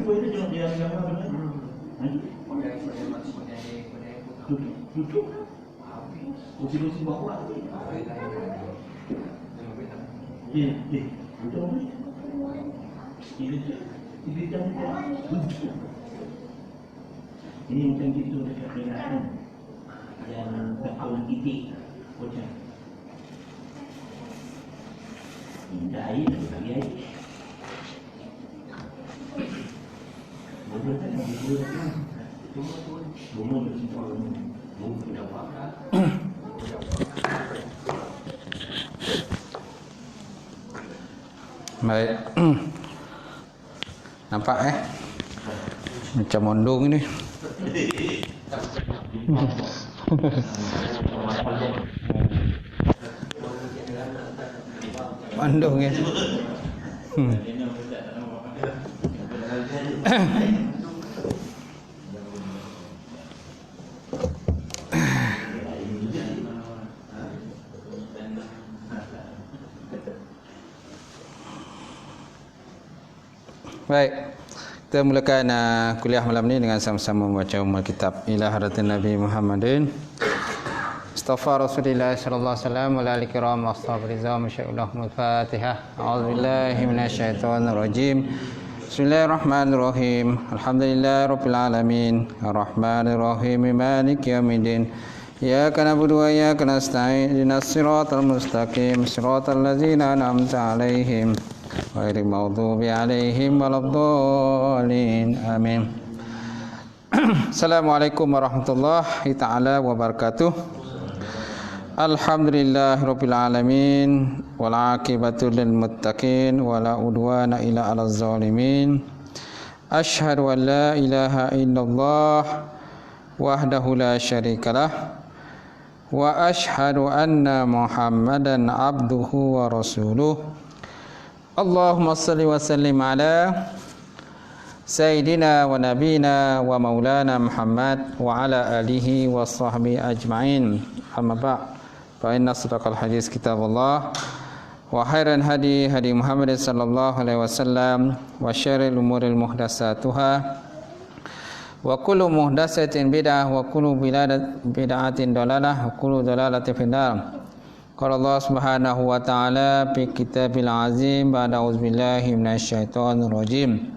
Jumpa itu tengok dia gambar benar. Duduk. Kursi-kursi bawah. Betul apa? Ini jangan. Ini macam gitu dekat dengan yang berkawan titik macam. Minta air, bagi air. Baik. Nampak macam mondong ini. Mondong ya. Baik, kita mulakan kuliah malam ini dengan sama-sama membaca ummul kitab ila haratin Nabi Muhammadin Mustafa Rasulullah sallallahu alaihi wasallam wa alihi kiram ashabi rizam masyaallah al-Fatihah. A'udzubillahi minasyaitonir rajim. Bismillahirrahmanirrahim. Alhamdulillahirabbil alamin. Arrahmanir rahim. Maliki yaumiddin. Iyyaka na'budu wa iyyaka nasta'in. Ihdinas siratal mustaqim. Siratal ladzina an'amta 'alaihim ghairil maghdubi 'alaihim waladdallin. Amin. Assalamualaikum warahmatullahi taala wabarakatuh. Alhamdulillahirabbil alamin wal 'aqibatu lil muttaqin wala udwana illa 'alal zalimin. Asyhadu an la ilaha illallah wahdahu la syarikalah wa asyhadu anna Muhammadan abduhu wa rasuluh. Allahumma salli wa sallim ala Sayyidina wa nabina wa maulana Muhammad wa ala alihi wa sahbihi ajma'in. Amma ba' fa inna sadaqal hadis kitabullah wa khairan hadi hadi Muhammad sallallahu alaihi wasallam wa syarril umuril muhdatsatuha wa kullu muhdatsatin bid'ah wa kullu bid'atin dalalah wa kullu dalalatin finnar. Qala Allah Subhanahu wa ta'ala fi kitabil azim ba'da auzubillahi minasyaitonir rajim.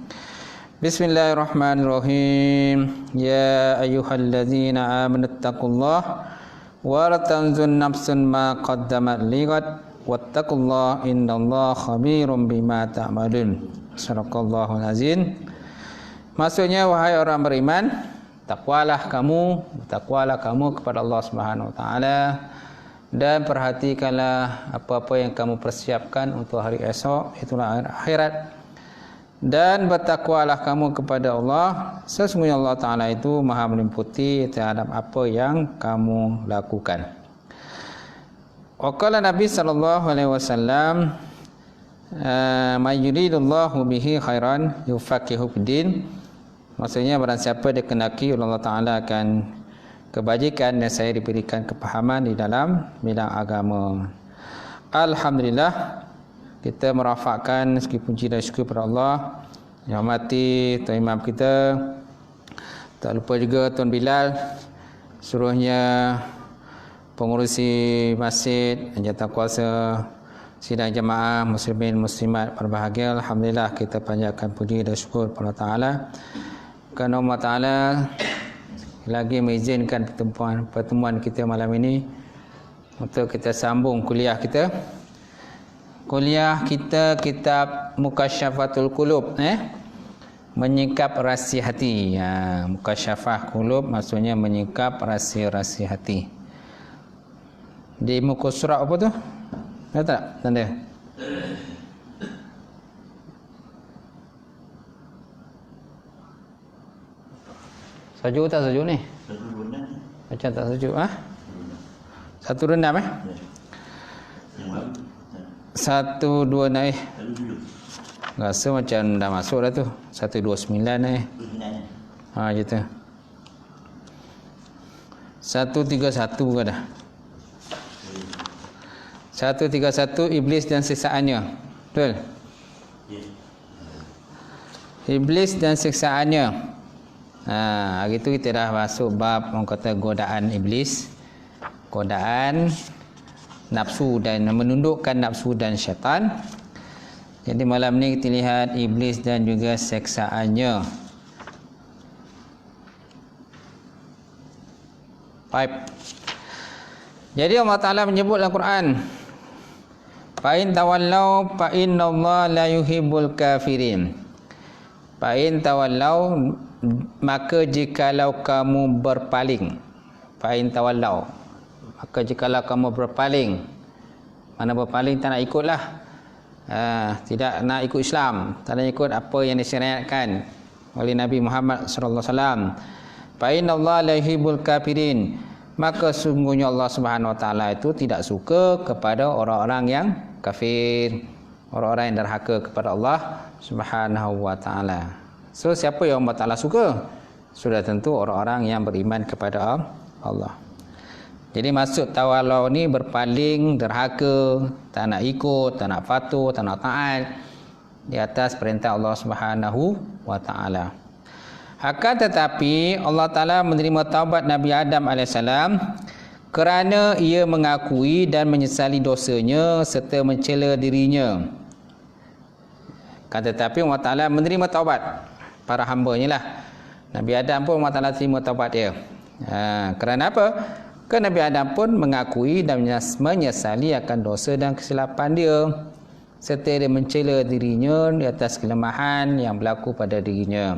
Bismillahirrahmanirrahim. Ya ayyuhalladzina amanu taqullaha wa la tanzun nafsun ma qaddamat lighad wattaqullaha innallaha khabirum bima ta'malun. Sadaqallahul azim. Maksudnya, wahai orang beriman, takwalah kamu kepada Allah Subhanahu wa taala dan perhatikanlah apa-apa yang kamu persiapkan untuk hari esok, itulah akhirat. Dan bertakwalah kamu kepada Allah, sesungguhnya Allah Ta'ala itu maha meliputi terhadap apa yang kamu lakukan. Waqala Nabi sallallahu alaihi wasallam, may yuridullahu bihi khairan yufaqihu fiddin. Maksudnya, barang siapa dikehendaki oleh Allah Ta'ala akan kebajikan dan saya diberikan kepahaman di dalam bidang agama. Alhamdulillah, kita merafakkan segala puji dan syukur kepada Allah yang hormati Tuan Imam kita. Tak lupa juga Tuan Bilal, suruhnya pengurusi masjid, jawatankuasa sidang jemaah muslimin muslimat berbahagia. Alhamdulillah, kita panjatkan puji dan syukur kepada Allah Ta'ala kerana Allah Ta'ala lagi mengizinkan pertemuan kita malam ini untuk kita sambung kuliah kita. Kuliah kita kitab Mukasyafatul Qulub, menyingkap rahsia hati. Mukasyafah Qulub maksudnya menyingkap rahsia-rahsia hati. Di muka surat apa tu? Ada tak tanda? Sejuk tak sejuk ni? Macam tak sejuk Satu rendam Satu dua naik. Rasa macam dah masuk dah tu. 129 gitu. 131 bukan dah. 131 iblis dan sisaannya. Betul? Iblis dan siksaannya. Hari tu kita dah masuk bab orang kata godaan iblis, godaan nafsu dan menundukkan nafsu dan syaitan. Jadi malam ni kita lihat iblis dan juga siksaannya. Baik. Jadi Allah Ta'ala menyebut dalam Quran, fa in tawallau fa innallaha la yuhibbul kafirin. Fa in tawallau, maka jikalau kamu berpaling. Fa in tawallau, maka jikalau kamu berpaling. Mana berpaling, tak nak ikutlah. Tidak nak ikut Islam, tak nak ikut apa yang disyariatkan oleh Nabi Muhammad sallallahu alaihi wasallam. Fa innallaha la yuhibbul kafirin. Maka sungguhnya Allah Subhanahu wa taala itu tidak suka kepada orang-orang yang kafir, orang-orang yang derhaka kepada Allah Subhanahu wa taala. So siapa yang Allah Taala suka? Sudah tentu orang-orang yang beriman kepada Allah. Jadi maksud tawallau ni berpaling, derhaka, tak nak ikut, tak nak patuh, tak nak taat di atas perintah Allah Subhanahu wa taala. Akan tetapi Allah Ta'ala menerima taubat Nabi Adam AS kerana ia mengakui dan menyesali dosanya serta mencela dirinya. Akan tetapi Allah Ta'ala menerima taubat para hamba-Nya lah. Nabi Adam pun Allah Ta'ala terima taubat dia. Kerana apa? Kerana Nabi Adam pun mengakui dan menyesali akan dosa dan kesilapan dia, serta dia mencela dirinya di atas kelemahan yang berlaku pada dirinya.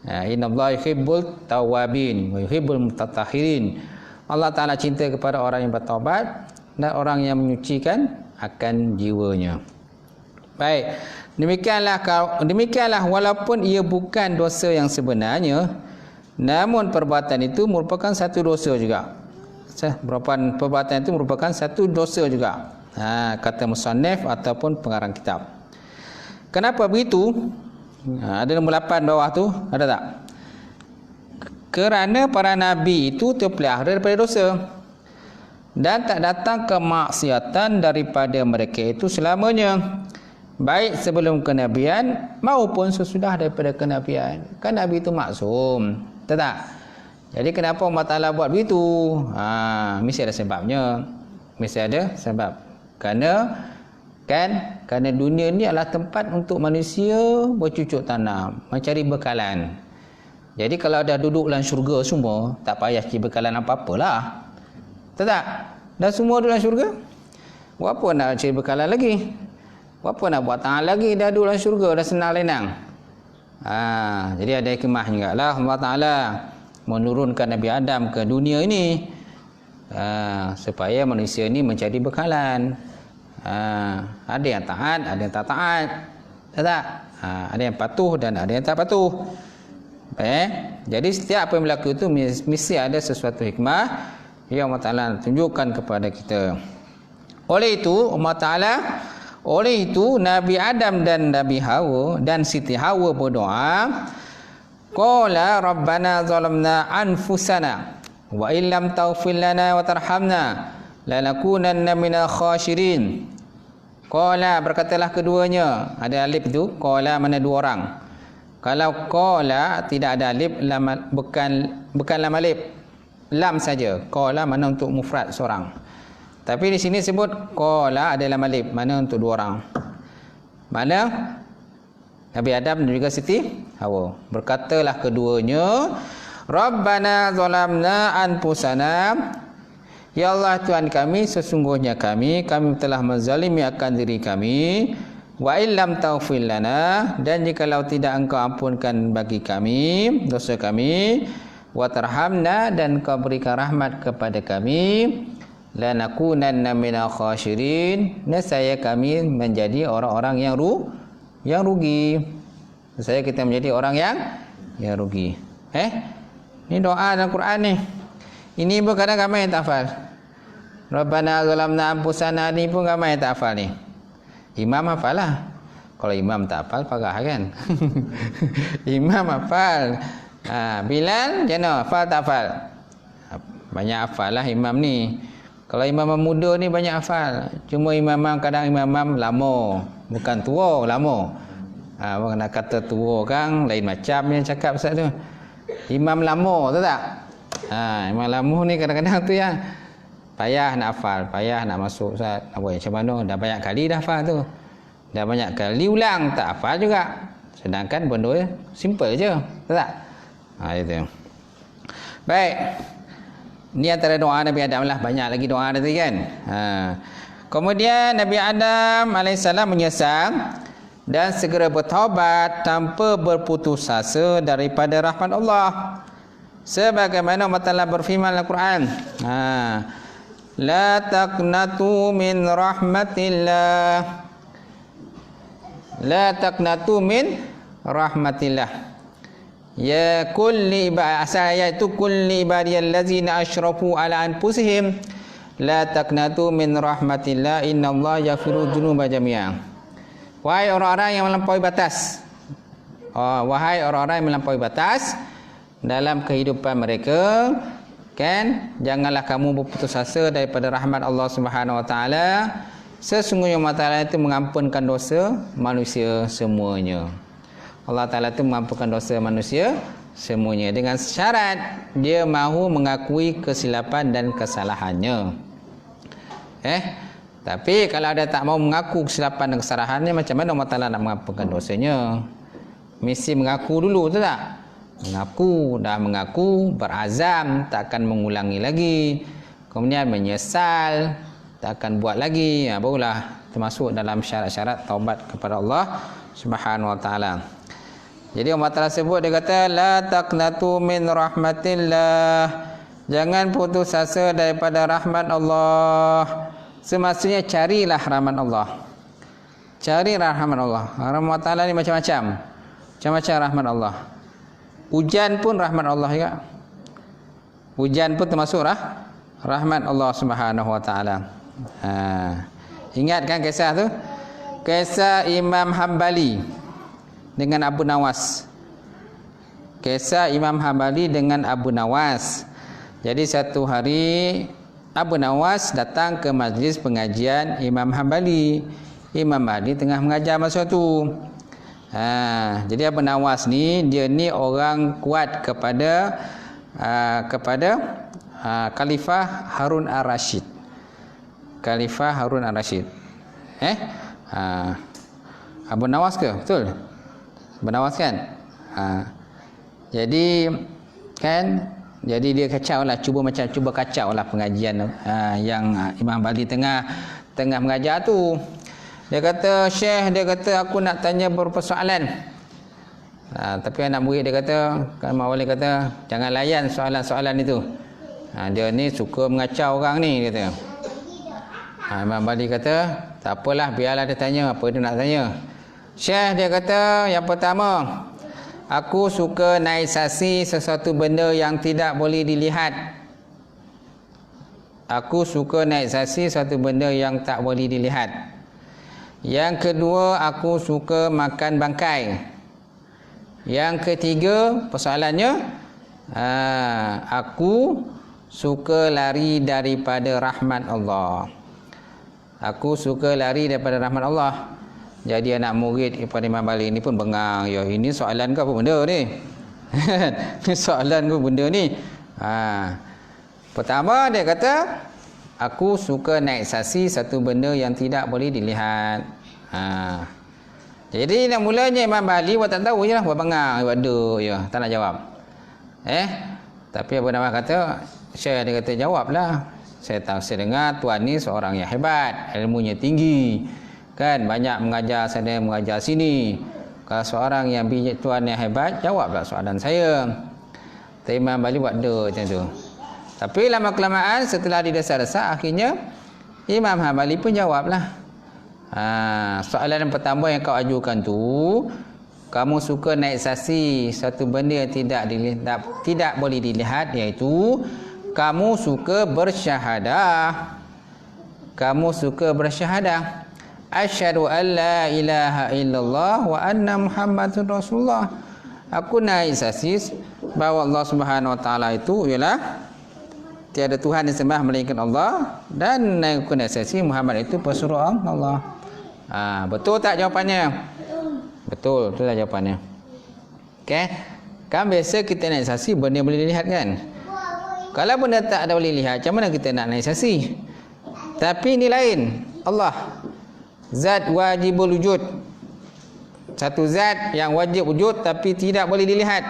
Innallaha yuhibbul tawwabin wa yuhibbul mutatahhirin. Allah Ta'ala cinta kepada orang yang bertaubat dan orang yang menyucikan akan jiwanya. Baik, demikianlah walaupun ia bukan dosa yang sebenarnya, namun perbuatan itu merupakan satu dosa juga. Perbuatan itu merupakan satu dosa juga. Kata musannif ataupun pengarang kitab. Kenapa begitu? Ada nombor 8 bawah tu, ada tak? Kerana para nabi itu terpelihara daripada dosa dan tak datang kemaksiatan daripada mereka itu selamanya, baik sebelum kenabian maupun sesudah daripada kenabian. Kan nabi itu maksum, tak? Jadi kenapa Allah Ta'ala buat begitu? Mesti ada sebabnya. Mesti ada sebab. Kerana dunia ni adalah tempat untuk manusia bercucuk tanam, mencari bekalan. Jadi kalau dah duduk dalam syurga semua, tak payah cari bekalan apa-apalah. Tak? Dah semua duduk dalam syurga, buat apa nak cari bekalan lagi? Buat apa nak buat tangan lagi? Dah duduk dalam syurga, dah senang lenang. Jadi ada hikmah juga lah Allah Ta'ala menurunkan Nabi Adam ke dunia ini, supaya manusia ini mencari bekalan. Ada yang taat, ada yang tak taat, tak? Ada yang patuh dan ada yang tak patuh. Jadi setiap apa yang berlaku itu mesti ada sesuatu hikmah yang Allah Ta'ala tunjukkan kepada kita. Oleh itu Nabi Adam dan Nabi Hawa dan Siti Hawa berdoa, qala rabbana zalamna anfusana wa illam taghfir lana wa tarhamna lanakunanna minal khashirin. Qala, berkatalah keduanya. Ada alif tu, qala mana dua orang. Kalau qala tidak ada alif, bukan lam alif, lam saja. Qala mana untuk mufrad seorang. Tapi di sini sebut qala ada lam alif, mana untuk dua orang. Mana Nabi Adam dan juga Siti Hawa. Berkatalah keduanya, Rabbana zalamna anfusana, ya Allah Tuhan kami, sesungguhnya kami telah menzalimi akan diri kami. Wa illam taghfir lana, dan jikalau tidak engkau ampunkan bagi kami dosa kami, wa tarhamna, dan kau berikan rahmat kepada kami, lanakunanna minal khashirin, nescaya kami menjadi orang-orang yang rugi. Nescaya kita menjadi orang yang rugi. Ini doa dalam Quran ni. Ini pun kadang ramai yang tak hafal. Rabbana zalamna anfusana ni pun ramai yang tak hafal ni. Imam hafal lah. Kalau imam tak hafal, parah kan? Imam hafal. Bilal, jana hafal tak hafal? Banyak hafal lah imam ni. Kalau imam muda ni banyak hafal. Cuma imam kadang imam lama. Bukan tua, lama. Orang nak kata tua orang lain macam yang cakap Ustaz tu. Imam lama tu tak? Imam lama ni kadang-kadang tu yang payah nak hafal, payah nak masuk Ustaz. Apa macam mana? Dah banyak kali dah hafal tu. Dah banyak kali ulang tak hafal juga. Sedangkan benda simple je, betul tak? Itu. Baik. Ni antara doa Nabi Adam lah. Banyak lagi doa ada tadi kan. Kemudian Nabi Adam AS menyesal dan segera bertaubat tanpa berputus asa daripada rahmat Allah. Sebagaimana Allah Ta'ala berfirman dalam Al-Quran. La taqnatu min rahmatillah. La taqnatu min rahmatillah. Ya kulli asal ayat itu kulli ibadiyallazina asyrafu ala anfusihim la taqnatu min rahmatillah innallaha yaghfiru dzunuba jami'a. Wahai orang-orang yang melampaui batas. Wahai orang-orang yang melampaui batas dalam kehidupan mereka, kan, janganlah kamu berputus asa daripada rahmat Allah Subhanahu wa taala. Sesungguhnya Allah Taala itu mengampunkan dosa manusia semuanya. Allah Taala itu mengampunkan dosa manusia semuanya dengan syarat dia mahu mengakui kesilapan dan kesalahannya. Tapi kalau dia tak mau mengaku kesilapan dan kesalahannya, macam mana Allah Taala nak mengampunkan dosanya? Mesti mengaku dulu, betul tak? Mengaku, berazam tak akan mengulangi lagi. Kemudian menyesal, tak akan buat lagi. Barulah termasuk dalam syarat-syarat taubat kepada Allah Subhanahu wa taala. Jadi Allah Taala sebut, dia kata la taqnatu min rahmatillah. Jangan putus asa daripada rahmat Allah. Semestinya carilah rahmat Allah. Carilah rahmat Allah. Rahmat Ta'ala ni macam-macam. Macam-macam rahmat Allah. Hujan pun rahmat Allah juga. Hujan pun termasuk rahmat Allah Subhanahu wa taala. Ingat kan kisah tu? Kisah Imam Hambali dengan Abu Nawas. Kisah Imam Hambali dengan Abu Nawas. Jadi satu hari Abu Nawas datang ke majlis pengajian Imam Hambali. Imam Hambali tengah mengajar masa tu. Jadi Abu Nawas ni, dia ni orang kuat kepada Khalifah Harun Ar-Rasyid. Khalifah Harun Ar-Rasyid. Abu Nawas ke? Betul? Abu Nawas kan? Jadi kan, jadi dia kacau lah, cuba kacau lah pengajian yang Imam Hambali tengah mengajar tu. Dia kata, Syekh, dia kata aku nak tanya beberapa soalan. Tapi anak murid dia kata, kan Mak Wali kata, jangan layan soalan-soalan itu. Dia ni suka mengacau orang ni, dia kata. Imam Hambali kata, tak apalah, biarlah dia tanya apa dia nak tanya. Syekh, dia kata, yang pertama, aku suka naik saksi sesuatu benda yang tidak boleh dilihat. Aku suka naik saksi sesuatu benda yang tak boleh dilihat. Yang kedua, aku suka makan bangkai. Yang ketiga, persoalannya, aku suka lari daripada rahmat Allah. Aku suka lari daripada rahmat Allah. Jadi anak murid daripada Imam Hambali ni pun bengang. Ya, ini soalan ke apa benda ni? Ini soalan ke benda ni? Pertama dia kata, aku suka naik saksi satu benda yang tidak boleh dilihat. Jadi nak mulanya Imam Hambali buat tak tahu je lah, buat bengang, buat duk je, tak nak jawab. Tapi Abu Nawas kata, Syekh, dia kata jawablah. Saya dengar tuan ni seorang yang hebat, ilmunya tinggi. Kan banyak mengajar sana, mengajar sini. Kalau seorang yang tuan yang hebat, jawablah soalan saya. Tapi Imam Hambali buat duk macam tu. Tapi lama-kelamaan setelah didesar-desar, akhirnya Imam Hambali pun jawablah. Soalan yang pertama yang kau ajukan tu, kamu suka naik saksi satu benda yang tidak boleh dilihat, iaitu kamu suka bersyahadah. Kamu suka bersyahadah. Asyhadu an la ilaha illallah wa anna Muhammadun Rasulullah. Aku naik saksi bahawa Allah Subhanahu wa taala itu ialah tiada Tuhan yang disembah melainkan Allah, dan aku naik saksi Muhammad itu pesuruh Allah. Betul tak jawapannya? Betul, itulah jawapannya. Okey. Kan biasa kita naik saksi benda boleh dilihat kan? Kalau benda tak ada boleh lihat, macam mana kita nak naik saksi? Tapi ini lain. Allah zat wajibul wujud. Satu zat yang wajib wujud tapi tidak boleh dilihat.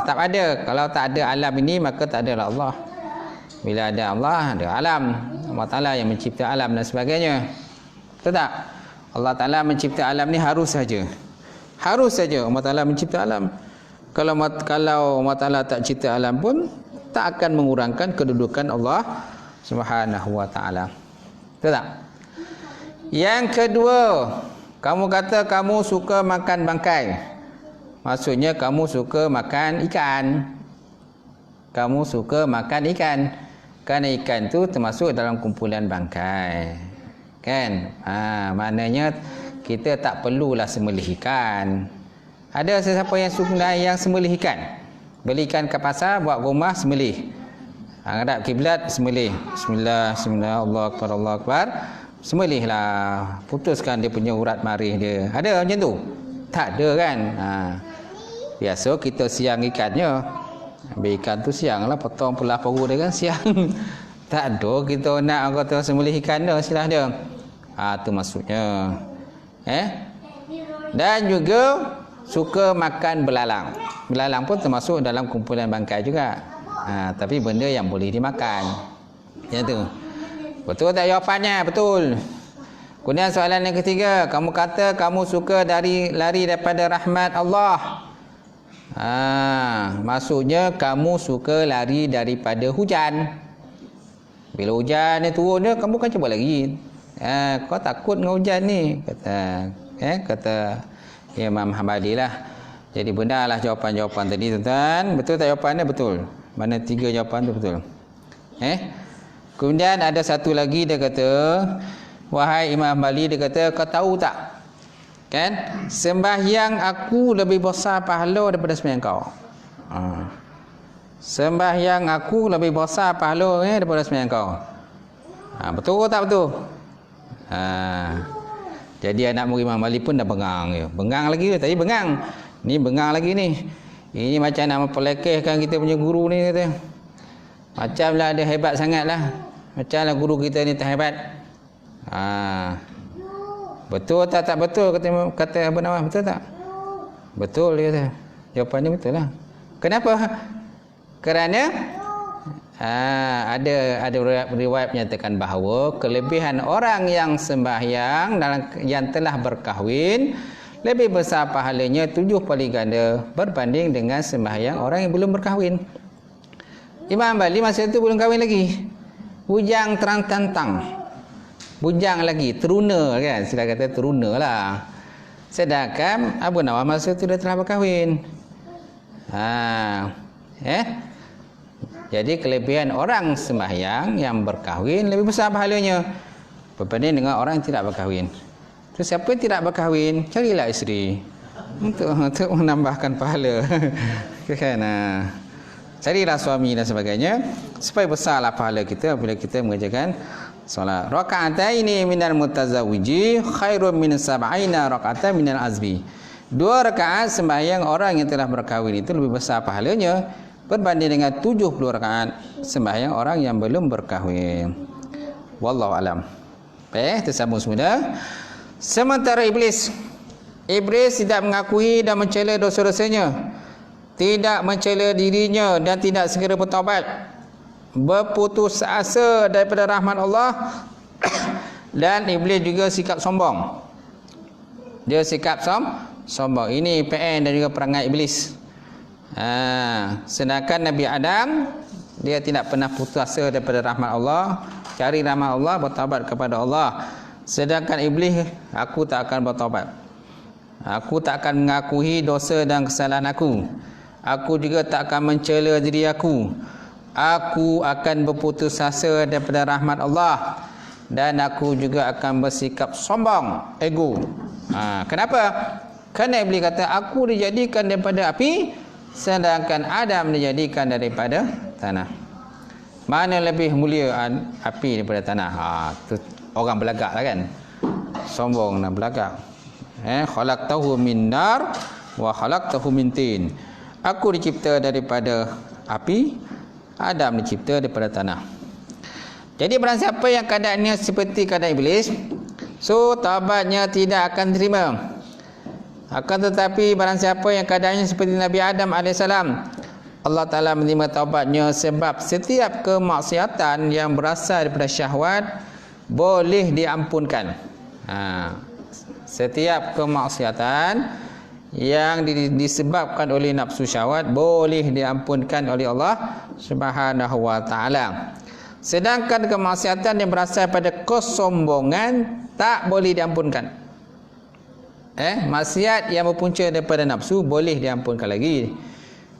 Tetap ada. Kalau tak ada alam ini, maka tak adalah Allah. Bila ada Allah, ada alam. Allah Ta'ala yang mencipta alam dan sebagainya. Betul tak? Allah Ta'ala mencipta alam ni harus saja. Harus saja Allah Ta'ala mencipta alam. Kalau Allah Ta'ala tak cipta alam pun, tak akan mengurangkan kedudukan Allah Subhanahu wa Ta'ala. Betul tak? Yang kedua, kamu kata kamu suka makan bangkai. Maksudnya kamu suka makan ikan. Kamu suka makan ikan. Kerana ikan tu termasuk dalam kumpulan bangkai. Kan? Maknanya kita tak perlulah sembelih ikan. Ada sesiapa yang sembelih ikan? Beli ikan ke pasar, buat rumah, sembelih. Ngadap kiblat, sembelih. Bismillah, bismillah, Allah Akbar, Allah Akbar. Sembelihlah. Putuskan dia punya urat marih dia. Ada macam tu? Tak ada kan? Biasa kita siang ikannya. Ambil ikan tu siang lah, potong pelah paru dia kan siang. Tak ada kita nak kata sembelih ikan dia, silah dia. Tu maksudnya. Dan juga suka makan belalang. Belalang pun termasuk dalam kumpulan bangkai juga. Tapi benda yang boleh dimakan. Macam tu. Betul tak jawapannya? Betul. Kemudian soalan yang ketiga, kamu kata kamu suka lari daripada rahmat Allah. Maksudnya kamu suka lari daripada hujan. Bila hujan ni turun dia, kamu kan cuba lari. Kau takut dengan hujan ni, kata Imam Hambali lah. Jadi benar lah jawapan-jawapan tadi, tuan-tuan. Betul tak jawapannya? Betul. Mana 3 jawapan tu betul. Kemudian ada satu lagi, dia kata, wahai Imam Hambali, dia kata, kau tahu tak? Kan? Sembahyang aku lebih besar pahala daripada sembahyang kau. Sembahyang aku lebih besar pahala daripada sembahyang kau. Betul tak betul? Jadi anak murid Imam Malik pun dah bengang je. Bengang lagi ke? Tadi bengang. Ni bengang lagi ni. Ini macam nak mempelekehkan kita punya guru ni kata. Macamlah dia hebat sangatlah. Macamlah guru kita ni tak hebat. Betul tak betul kata Abu Nawas, betul tak? Betul dia kata. Jawapannya betul lah. Kenapa? Kerana ada riwayat menyatakan bahawa kelebihan orang yang sembahyang yang telah berkahwin lebih besar pahalanya 7 kali ganda berbanding dengan sembahyang orang yang belum berkahwin. Imam Bali masa itu belum kahwin lagi. Bujang terang-tantang. Bujang lagi, teruna kan, sila kata teruna lah. Sedangkan Abu Nawas masa itu dah telah berkahwin. Jadi kelebihan orang sembahyang yang berkahwin lebih besar pahalanya berbanding dengan orang yang tidak berkahwin. Terus siapa yang tidak berkahwin, carilah isteri untuk menambahkan pahala. Kan? Carilah suami dan sebagainya supaya besarlah pahala kita bila kita mengerjakan solat. Raka'ataini minal mutazawwiji khairun min sab'ina raka'atan minal azbi. 2 rakaat sembahyang orang yang telah berkahwin itu lebih besar pahalanya berbanding dengan 70 rakaat sembahyang orang yang belum berkahwin. Wallahu alam. Tersambung semula. Sementara iblis tidak mengakui dan mencela dosa-dosanya, tidak mencela dirinya dan tidak segera bertaubat, berputus asa daripada rahmat Allah. Dan iblis juga sikap sombong. Dia sikap sombong. Ini PN dan juga perangai iblis. Sedangkan Nabi Adam, dia tidak pernah putus asa daripada rahmat Allah, cari rahmat Allah, bertaubat kepada Allah. Sedangkan iblis, aku tak akan bertaubat. Aku tak akan mengakui dosa dan kesalahan aku. Aku juga tak akan mencela diri aku. Aku akan berputus asa daripada rahmat Allah. Dan aku juga akan bersikap sombong, ego. Kenapa? Kerana iblis kata, aku dijadikan daripada api, sedangkan Adam dijadikan daripada tanah. Mana lebih mulia api daripada tanah? Tu orang belagak lah kan. Sombong dan belagak. Khalaqtahu min nar wa khalaqtahu min tin. Aku dicipta daripada api, Adam dicipta daripada tanah. Jadi barang siapa yang keadaannya seperti keadaan iblis, so taubatnya tidak akan terima. Akan tetapi barang siapa yang keadaannya seperti Nabi Adam AS, Allah Ta'ala menerima taubatnya sebab setiap kemaksiatan yang berasal daripada syahwat boleh diampunkan. Setiap kemaksiatan yang disebabkan oleh nafsu syahwat boleh diampunkan oleh Allah Subhanahu wa Ta'ala. Sedangkan kemaksiatan yang berasal pada kesombongan tak boleh diampunkan. Maksiat yang berpunca daripada nafsu boleh diampunkan lagi.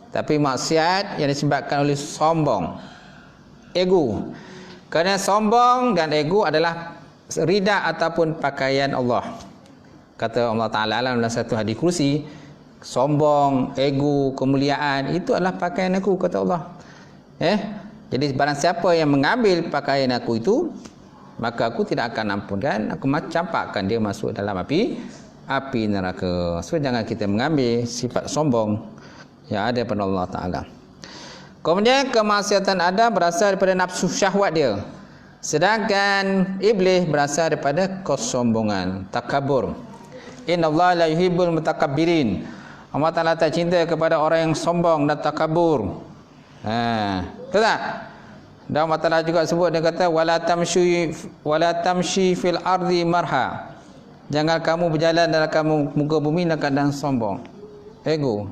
Tapi maksiat yang disebabkan oleh sombong, ego. Kerana sombong dan ego adalah rida ataupun pakaian Allah. Kata Allah Ta'ala dalam satu hadis kursi, sombong, ego, kemuliaan itu adalah pakaian aku, kata Allah. Jadi barang siapa yang mengambil pakaian aku itu, maka aku tidak akan ampunkan, aku campakkan dia masuk dalam api neraka. So jangan kita mengambil sifat sombong yang ada pada Allah Ta'ala. Kemudian kemaksiatan Adam berasal daripada nafsu syahwat dia, sedangkan iblis berasal daripada kesombongan, takabur. Innallaha la yuhibbul mutakabbirin. Allah Ta'ala tak cinta kepada orang yang sombong dan takabur. Betul tak? Dan Allah Ta'ala juga sebut, dia kata wala tamshi fil ardi marha. Jangan kamu berjalan dalam muka bumi dalam keadaan sombong, ego.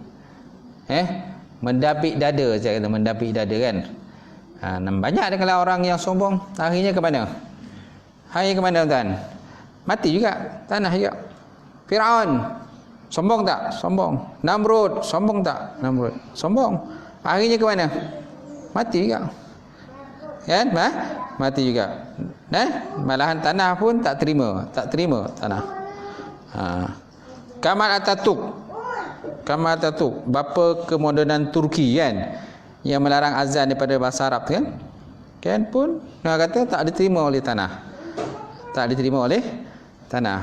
Mendapik dada, saya kata mendapik dada kan. Banyak ada kalau orang yang sombong, akhirnya ke mana? Akhirnya ke mana tuan? Mati juga, tanah juga. Firaun sombong tak? Sombong. Namrud sombong tak? Namrud sombong. Akhirnya ke mana? Mati juga. Kan? Mati juga. Malahan tanah pun tak terima tanah. Kamal Ataturk, bapa kemodernan Turki kan, yang melarang azan daripada bahasa Arab kan pun dia kata tak diterima oleh tanah.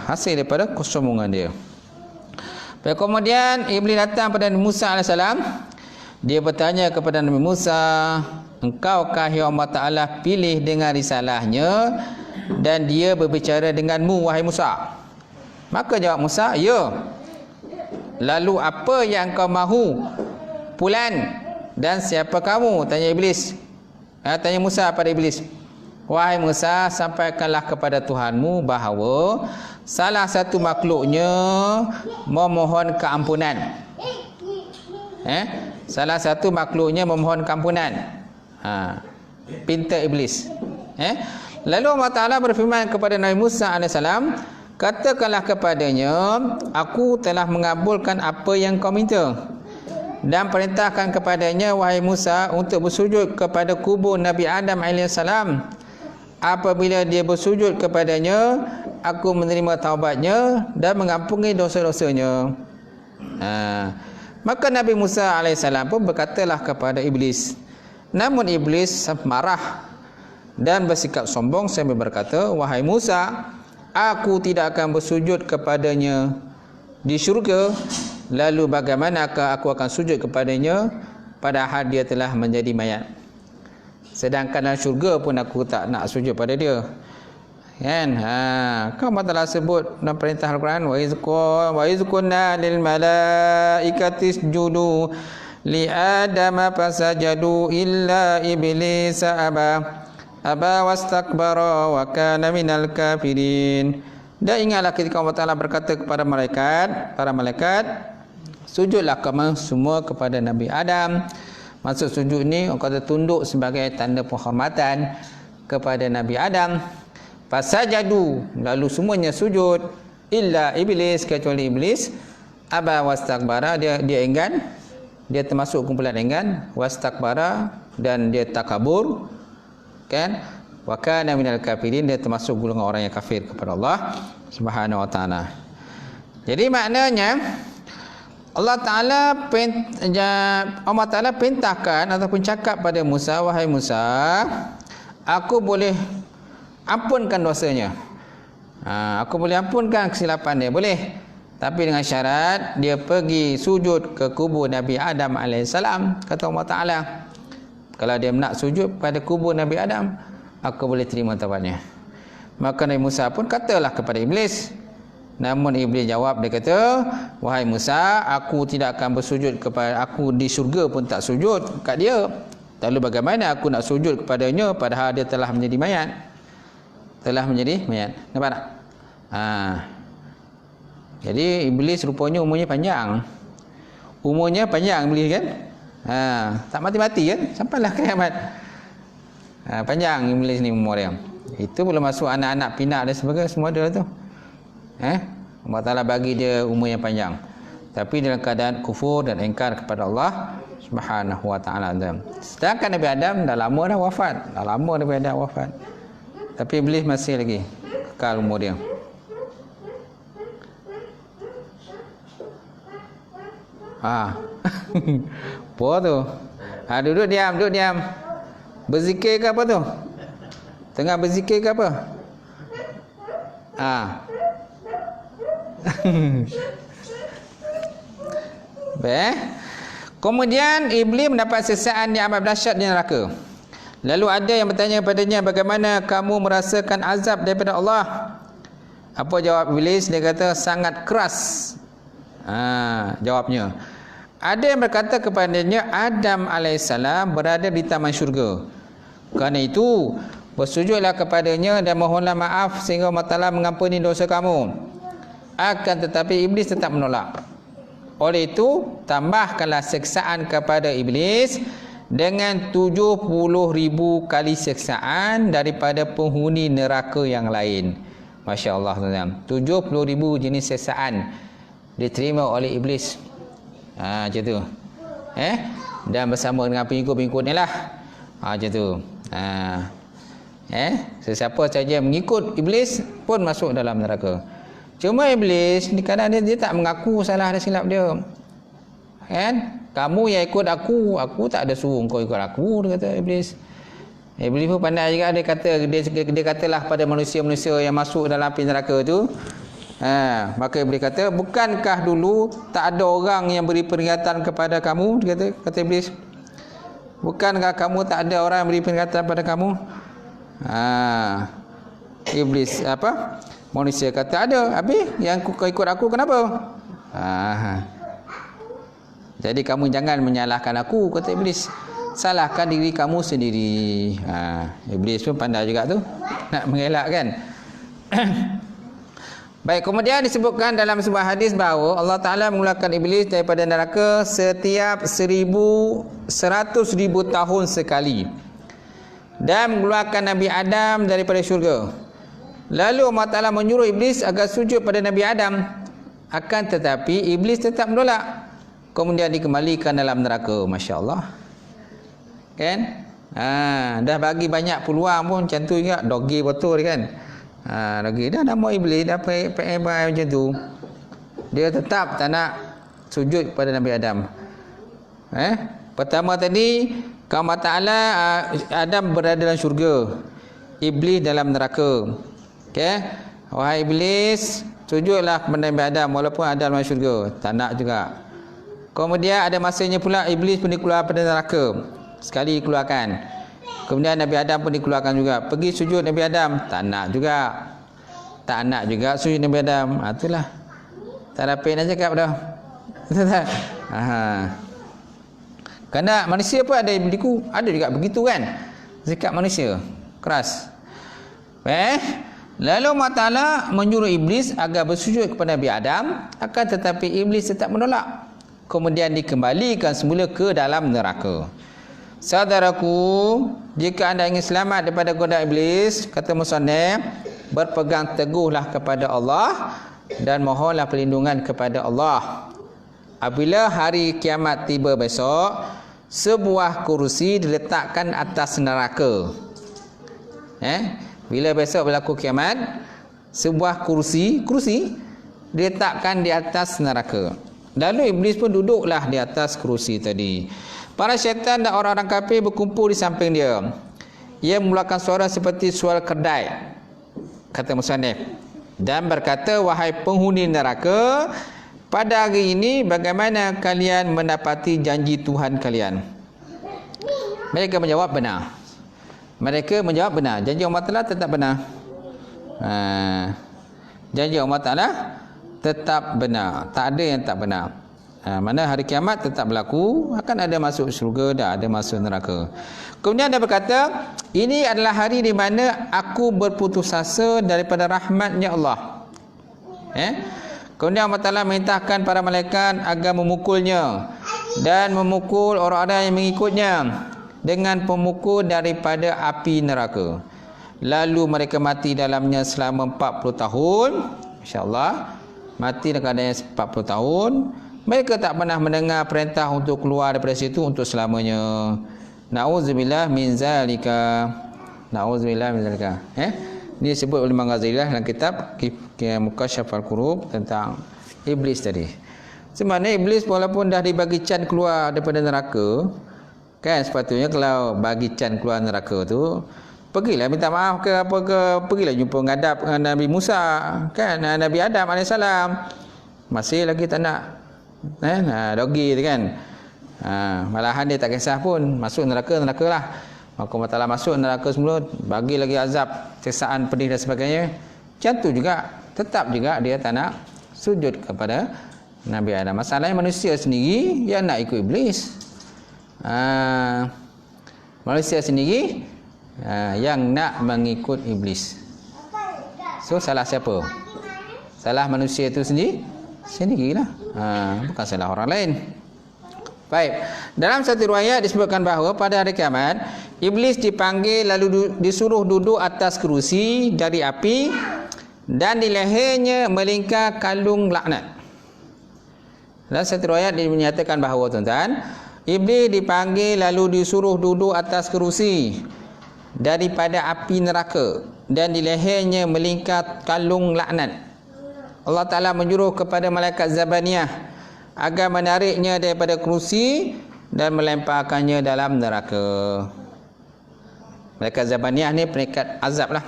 Hasil daripada kesombongan dia. Kemudian iblis datang pada Nabi Musa AS. Dia bertanya kepada Nabi Musa, engkaukah yang Allah Ta'ala pilih dengan risalahnya dan dia berbicara denganmu wahai Musa? Maka jawab Musa, ya. Lalu apa yang kau mahu pulan dan siapa kamu? Tanya iblis. Tanya Musa pada iblis. Wahai Musa, sampaikanlah kepada Tuhanmu bahawa salah satu makhluknya memohon keampunan. Salah satu makhluknya memohon keampunan. Pinta iblis. Lalu Allah Ta'ala berfirman kepada Nabi Musa AS, katakanlah kepadanya, aku telah mengabulkan apa yang kau minta, dan perintahkan kepadanya wahai Musa untuk bersujud kepada kubur Nabi Adam AS. Apabila dia bersujud kepadanya, aku menerima taubatnya dan mengampuni dosa-dosanya. Maka Nabi Musa AS pun berkatalah kepada iblis. Namun iblis marah dan bersikap sombong sambil berkata, wahai Musa, aku tidak akan bersujud kepadanya di syurga, lalu bagaimanakah aku akan sujud kepadanya padahal dia telah menjadi mayat? Sedangkan dalam syurga pun aku tak nak sujud pada dia. Kan? Kau telah sebut dalam perintah Al-Quran, wa iz qulna lil malaikati isjudu li adama fasajadu illa iblis aba wastakbara wa kana minal kafirin. Dan ingatlah ketika Allah Ta'ala berkata kepada para malaikat, sujudlah kamu semua kepada Nabi Adam. Maksud sujud ni orang kata tunduk sebagai tanda penghormatan kepada Nabi Adam. Fasajadu, lalu semuanya sujud, illa iblis, kecuali iblis, aba wastakbara, dia enggan, dia termasuk kumpulan enggan, wastakbara, dan dia takabur, kan, wa kana minal kafirin, dia termasuk golongan orang yang kafir kepada Allah Subhanahu wa Ta'ala. Jadi maknanya Allah Ta'ala perintahkan ataupun cakap pada Musa, wahai Musa, aku boleh ampunkan dosanya. Aku boleh ampunkan kesilapan dia, boleh. Tapi dengan syarat dia pergi sujud ke kubur Nabi Adam alaihissalam. Kata Allah Ta'ala, kalau dia nak sujud pada kubur Nabi Adam, aku boleh terima tawabatnya. Maka Nabi Musa pun katalah kepada Iblis. Namun Iblis jawab, dia kata, wahai Musa, aku tidak akan bersujud kepada aku di syurga pun tak sujud kat dia. Lalu bagaimana aku nak sujud kepadanya padahal dia telah menjadi mayat? Telah menjadi mayat. Nampak tak? Jadi Iblis rupanya umurnya panjang. Umurnya panjang Iblis kan? Tak mati-mati kan? Sampailah kiamat. Panjang Iblis ni umur dia. Itu belum masuk anak-anak pinak dan sebagainya, semua ada tu. Allah Ta'ala bagi dia umur yang panjang. Tapi dalam keadaan kufur dan ingkar kepada Allah Subhanahu wa ta'ala. Sedangkan Nabi Adam dah lama dah wafat. Dah lama Nabi Adam wafat. Tapi Iblis masih lagi kekal umur dia. Apa tu? Duduk diam. Berzikir ke apa tu? Tengah berzikir ke apa? Baik. Kemudian Iblis mendapat siksaan yang amat dahsyat di neraka. Lalu ada yang bertanya kepadanya, bagaimana kamu merasakan azab daripada Allah? Apa jawab Iblis? Dia kata sangat keras. Jawabnya. Ada yang berkata kepadanya, Adam alaihissalam berada di taman syurga. Kerana itu, bersujudlah kepadanya dan mohonlah maaf sehingga Allah Ta'ala mengampuni dosa kamu. Akan tetapi Iblis tetap menolak. Oleh itu, tambahkanlah siksaan kepada Iblis dengan 70,000 kali siksaan daripada penghuni neraka yang lain. Masya Allah, 70,000 jenis siksaan diterima oleh Iblis. Macam tu. Dan bersama dengan pengikut-pengikutnya lah. Macam tu. Sesiapa saja mengikut Iblis pun masuk dalam neraka. Cuma Iblis ni kadang dia tak mengaku salah dan silap dia. Kan? Kamu yang ikut aku tak ada suruh kau ikut aku, dia kata Iblis. Iblis pun pandai juga, dia katalah pada manusia-manusia yang masuk dalam api neraka tu. Maka Iblis kata, bukankah dulu tak ada orang yang beri peringatan kepada kamu? Dia kata Iblis. Bukankah kamu tak ada orang yang beri peringatan kepada kamu? Iblis manusia kata ada. Habis yang kau ikut aku kenapa? Jadi kamu jangan menyalahkan aku, kata Iblis. Salahkan diri kamu sendiri. Iblis pun pandai juga tu, nak mengelak kan. Baik, kemudian disebutkan dalam sebuah hadis bahawa Allah Ta'ala mengeluarkan Iblis daripada neraka setiap 100,000 tahun sekali, dan mengeluarkan Nabi Adam daripada syurga. Lalu Allah Ta'ala menyuruh Iblis agar sujud pada Nabi Adam. Akan tetapi Iblis tetap menolak. Kemudian dikembalikan dalam neraka. Masya Allah. Kan? Dah bagi banyak peluang pun macam tu juga. Dogi betul kan? Dogi dah nama Iblis dah pebai macam tu. Dia tetap tak nak sujud kepada Nabi Adam. Pertama tadi kaum Allah Ta'ala, Adam berada dalam syurga, Iblis dalam neraka. Okey, wahai Iblis, sujudlah kepada Nabi Adam walaupun Adam dalam syurga. Tak nak juga. Kemudian ada masanya pula Iblis pun dikeluarkan pada neraka. Sekali dikeluarkan. Kemudian Nabi Adam pun dikeluarkan juga. Pergi sujud Nabi Adam, tak nak juga. Tak nak juga sujud Nabi Adam. Itulah. Tak dapat nak cakap dah. Betul tak? Kerana manusia pun ada berliku, ada juga begitu kan. Sikap manusia keras. Lalu Allah Ta'ala menyuruh Iblis agar bersujud kepada Nabi Adam. Akan tetapi Iblis tetap menolak. Kemudian dikembalikan semula ke dalam neraka. Saudaraku, jika anda ingin selamat daripada godaan Iblis, kata musannif, berpegang teguhlah kepada Allah dan mohonlah perlindungan kepada Allah. Apabila hari kiamat tiba besok, sebuah kursi diletakkan atas neraka. Bila besok berlaku kiamat, sebuah kursi diletakkan di atas neraka. Lalu Iblis pun duduklah di atas kursi tadi. Para syaitan dan orang-orang kafir berkumpul di samping dia. Ia mengeluarkan suara seperti suara kedai. Kata musannif, dan berkata, wahai penghuni neraka, pada hari ini bagaimana kalian mendapati janji Tuhan kalian? Mereka menjawab benar. Mereka menjawab benar. Janji Allah Ta'ala tetap benar. Janji Allah Ta'ala tetap benar. Tak ada yang tak benar. Mana hari kiamat tetap berlaku, akan ada masuk syurga dan ada masuk neraka. Kemudian dia berkata, ini adalah hari di mana aku berputus asa daripada rahmatnya Allah. Kemudian Allah Ta'ala merintahkan para malaikat agar memukulnya dan memukul orang-orang yang mengikutnya dengan pemukul daripada api neraka. Lalu mereka mati dalamnya selama 40 tahun. InsyaAllah mati dalam keadaan 40 tahun. Mereka tak pernah mendengar perintah untuk keluar daripada situ untuk selamanya. Na'udzubillah min zalika. Na'udzubillah min zalika. Ini disebut oleh Imam Ghazali dalam kitab Mukasyafal Qurub tentang iblis tadi. Sebenarnya iblis walaupun dah dibagi can keluar daripada neraka, kan sepatutnya kalau bagi can keluar neraka tu, pergilah minta maaf ke apa ke, pergilah jumpa ngadap dengan Nabi Musa, kan, Nabi Adam AS. Masih lagi tak nak dogi tu kan. Malahan dia tak kisah pun, masuk neraka lah. Maka Allah Ta'ala masuk neraka semula, bagi lagi azab, siksaan pedih dan sebagainya. Macam tu juga, tetap juga dia tak nak sujud kepada Nabi Adam. Masalahnya manusia sendiri yang nak ikut iblis. Manusia sendiri yang nak mengikut iblis. So salah siapa? Salah manusia itu sendirilah. Bukan salah orang lain. Baik. Dalam satu riwayat disebutkan bahawa pada hari kiamat iblis dipanggil lalu disuruh duduk atas kerusi dari api dan di lehernya melingkar kalung laknat. Dalam satu riwayat dinyatakan bahawa tuan-tuan, iblis dipanggil lalu disuruh duduk atas kerusi daripada api neraka dan di lehernya melingkar kalung laknat. Allah Ta'ala menyuruh kepada malaikat Zabaniyah agar menariknya daripada kerusi dan melemparkannya dalam neraka. Malaikat Zabaniyah ni peringkat azab lah.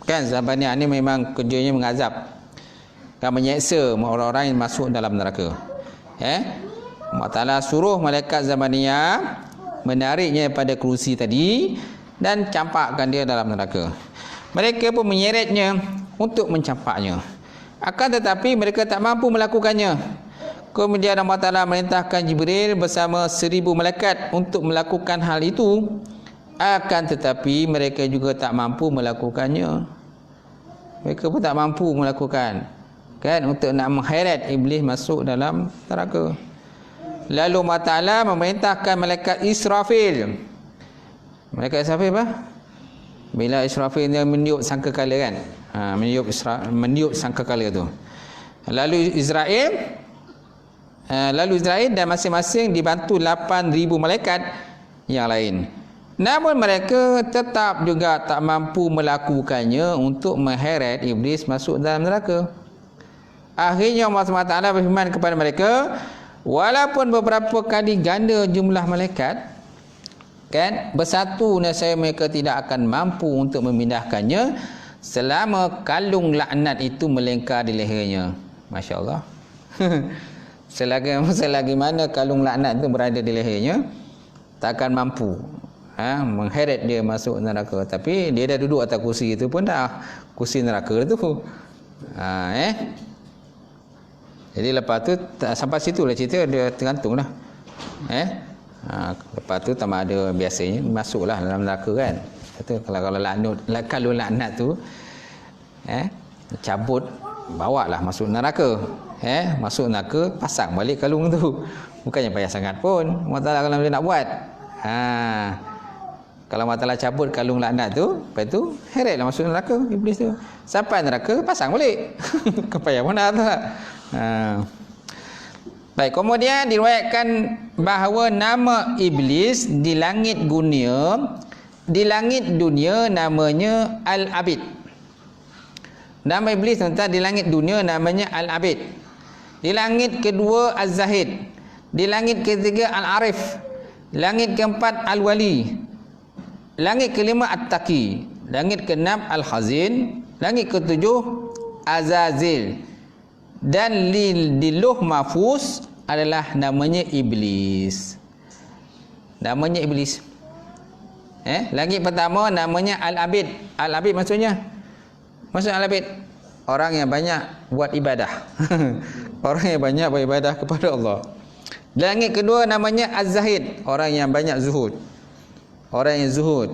Kan Zabaniyah ni memang kerjanya mengazab, kan, menyeksa orang-orang yang masuk dalam neraka. Allah Ta'ala suruh malaikat Zabaniyah menariknya daripada kerusi tadi dan campakkan dia dalam neraka. Mereka pun menyeretnya untuk mencampaknya. Akan tetapi mereka tak mampu melakukannya. Kemudian Allah Ta'ala merintahkan Jibril bersama 1000 malaikat untuk melakukan hal itu. Akan tetapi mereka juga tak mampu melakukannya. Mereka pun tak mampu melakukan, kan, untuk nak mengheret iblis masuk dalam neraka. Lalu Allah Ta'ala memerintahkan malaikat Israfil. Malaikat Israfil apa? Bila Israfil dia meniup sangkakala, kan, meniup sangkakala tu. Lalu Israel dan masing-masing dibantu 8,000 malaikat yang lain. Namun mereka tetap juga tak mampu melakukannya untuk mengheret iblis masuk dalam neraka. Akhirnya Allah SWT berfirman kepada mereka, walaupun beberapa kali ganda jumlah malaikat, kan, bersatu nescaya mereka tidak akan mampu untuk memindahkannya selama kalung laknat itu melingkar di lehernya. Masya Allah. Selagi mana kalung laknat itu berada di lehernya, tak akan mampu mengheret dia masuk neraka. Tapi dia dah duduk atas kursi itu pun dah kursi neraka tu. Jadi lepas tu sampai situ lah cerita, dia tergantung lah. Lepas tu tak ada, biasanya masuklah dalam neraka, kan. Kalau laknat tu cabut, bawalah masuk neraka. Masuk neraka, pasang balik kalung tu. Bukannya payah sangat pun Allah Ta'ala kalau dia nak buat. Kalau Allah Ta'ala cabut kalung laknat tu, lepas tu heretlah masuk neraka iblis tu. Sampai neraka, pasang balik. Kepayah pun dah tak. Baik, kemudian diriwayatkan bahawa nama iblis di langit dunia namanya Al-Abid. Nama iblis tentang di langit dunia namanya Al-Abid. Di langit kedua Az-Zahid. Di langit ketiga Al-Arif. Langit keempat Al-Wali. Langit kelima At-Taqi. Langit keenam Al-Khazin. Langit ketujuh Azazil. Dan di Lauh Mahfuz adalah namanya Iblis. Namanya Iblis. Langit pertama namanya Al-Abid. Al-Abid maksudnya? Maksud Al-Abid? Orang yang banyak buat ibadah. Orang yang banyak beribadah kepada Allah. Langit kedua namanya Az-Zahid. Orang yang banyak zuhud. Orang yang zuhud.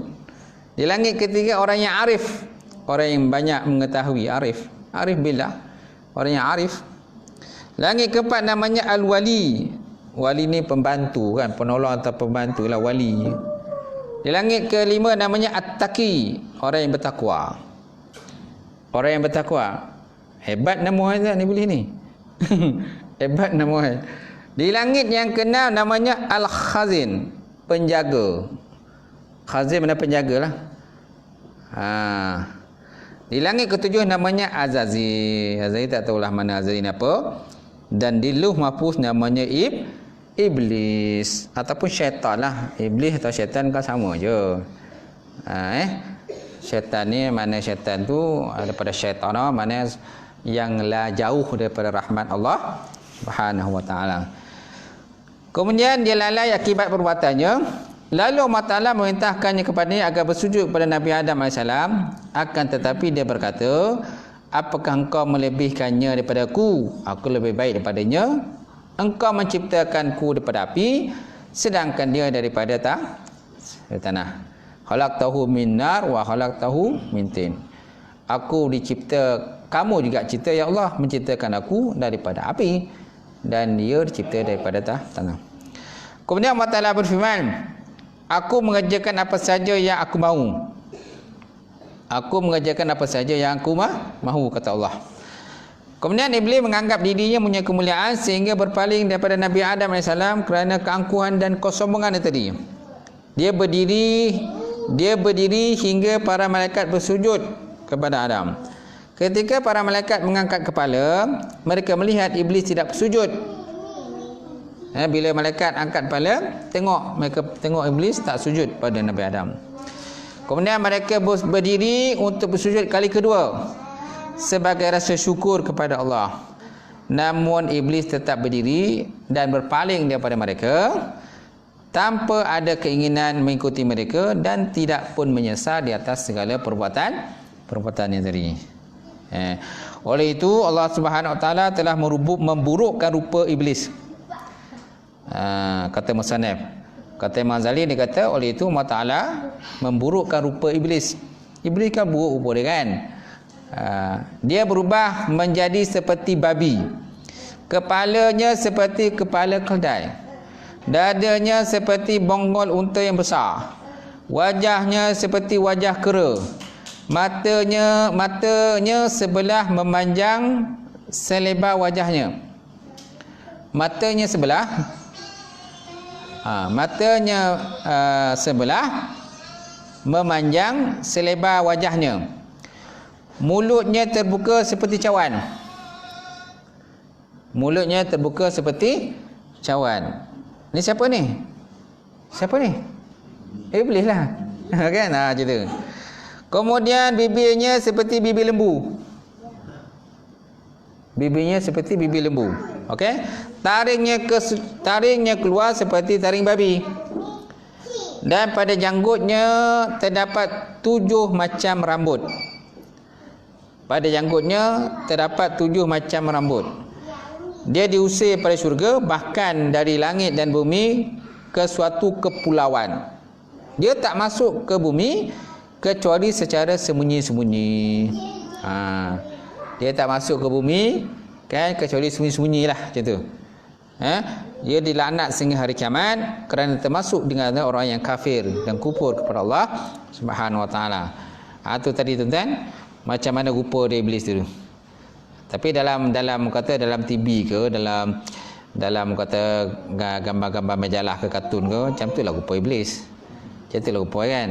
Di langit ketiga orang yang arif. Orang yang banyak mengetahui. Arif. Arif billah. Orang yang arif. Langit keempat namanya Al-Wali. Wali ni pembantu kan, penolong atau pembantu lah wali. Di langit kelima namanya At-Taqi. Orang yang bertakwa. Orang yang bertakwa. Hebat nama dia ni boleh ni. Hebat nama dia. Di langit yang keenam namanya Al-Khazin. Penjaga. Khazin mana penjaga lah. Di langit ketujuh namanya Azazil. Azazil tak tahulah mana Azazil apa. Dan di Lauh Mahfuz namanya Iblis. Ataupun syaitan lah. Iblis atau syaitan kan sama je. Syaitan ni, mana syaitan tu daripada syaitan, mana yang lah jauh daripada rahmat Allah Subhanahu wa ta'ala. Kemudian dia lalai akibat perbuatannya. Lalu Allah Ta'ala memerintahkannya kepadanya agar bersujud kepada Nabi Adam AS. Akan tetapi dia berkata, apakah engkau melebihkannya daripada aku? Aku lebih baik daripadanya. Engkau menciptakanku daripada api, sedangkan dia daripada tanah. Khalaqtahu min nar wa khalaqtahu min tin. Aku dicipta, kamu juga cipta ya Allah, menciptakan aku daripada api, dan dia dicipta daripada tanah. Kemudian Allah Ta'ala berfirman, aku mengerjakan apa saja yang aku mahu. Aku mengerjakan apa saja yang aku mahu, kata Allah. Kemudian Iblis menganggap dirinya punya kemuliaan sehingga berpaling daripada Nabi Adam AS kerana keangkuhan dan kesombongan tadi. Dia berdiri hingga para malaikat bersujud kepada Adam. Ketika para malaikat mengangkat kepala, mereka melihat Iblis tidak bersujud. Bila malaikat angkat kepala, mereka tengok Iblis tak sujud pada Nabi Adam. Kemudian mereka berdiri untuk bersujud kali kedua sebagai rasa syukur kepada Allah. Namun Iblis tetap berdiri dan berpaling daripada mereka tanpa ada keinginan mengikuti mereka dan tidak pun menyesal di atas segala perbuatan yang tadi. Oleh itu Allah Subhanahu Wa Taala telah memburukkan rupa Iblis. Kata Musannaf, kata Imam Ghazali, dia kata oleh itu Allah Ta'ala memburukkan rupa Iblis. Iblis kan buruk rupa dia kan. Dia berubah menjadi seperti babi. Kepalanya seperti kepala keldai. Dadanya seperti bonggol unta yang besar. Wajahnya seperti wajah kera. Matanya sebelah memanjang selebar wajahnya. Matanya sebelah memanjang selebar wajahnya. Mulutnya terbuka seperti cawan. Mulutnya terbuka seperti cawan. Ni siapa ni? Siapa ni? Iblis lah. Kan? Macam tu. Kemudian bibirnya seperti bibir lembu. Bibirnya seperti bibir lembu. Okey? Taringnya keluar seperti taring babi. Dan pada janggutnya terdapat 7 macam rambut. Pada janggutnya terdapat 7 macam rambut. Dia diusir pada syurga, bahkan dari langit dan bumi ke suatu kepulauan. Dia tak masuk ke bumi kecuali secara sembunyi-sembunyi. Dia tak masuk ke bumi kan kecuali sembunyi-sembunyi lah macam tu. Dia dilaknat sehingga hari kiamat kerana termasuk dengan orang yang kafir dan kufur kepada Allah Subhanahu Wa Taala. Itu tadi tuan-tuan, macam mana rupa dia Iblis tu. Tapi dalam TV ke, dalam kata gambar-gambar majalah ke kartun ke, macam tu lah rupa Iblis. Macam tu lah rupa kan.